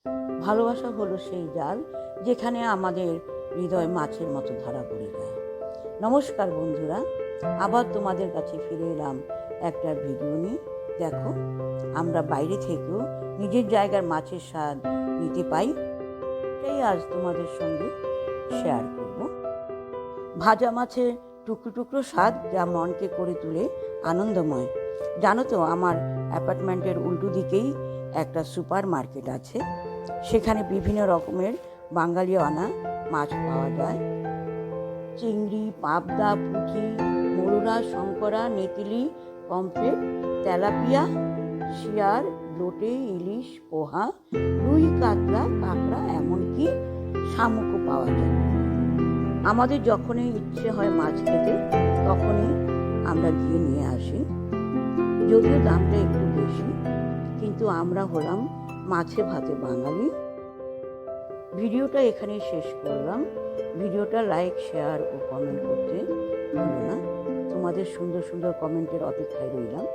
ভালোবাসা হলো সেই জাল যেখানে আমাদের হৃদয় মাছের মতো ধরা পড়ে যায়। নমস্কার বন্ধুরা, আবার তোমাদের কাছে ফিরে এলাম একটা ভিডিও নিয়ে। দেখো, আমরা বাইরে থেকেও নিজের জায়গার মাছের স্বাদ নিতে পাই, সেই আজ তোমাদের সঙ্গে শেয়ার করব। ভাজা মাছের টুকরো টুকরো স্বাদ যা মনকে করে তোলে আনন্দময়। জানো তো, আমার অ্যাপার্টমেন্টের উল্টো দিকেই একটা সুপার মার্কেট আছে। সেখানে বিভিন্ন রকমের বাঙালি আনা মাছ পাওয়া যায়। চিংড়ি, পাবদা, পুঁটি, মোরলা, শঙ্করা, নেতিলি, পমফ্রেট, তেলাপিয়া, শিয়ার, লোটে, ইলিশ, পোহা, রুই, কাতলা, কাঁকড়া, এমনকি শামুকও পাওয়া যায়। আমাদের যখনই ইচ্ছে হয় মাছ খেতে, তখনই আমরা গিয়ে নিয়ে আসি। যদিও দামটা একটু বেশি, কিন্তু আমরা হলাম মাছে ভাতে বাঙালি। ভিডিওটা এখানেই শেষ করলাম। ভিডিওটা লাইক, শেয়ার ও কমেন্ট করতে ভুলো না। তোমাদের সুন্দর সুন্দর কমেন্টের অপেক্ষায় রইলাম।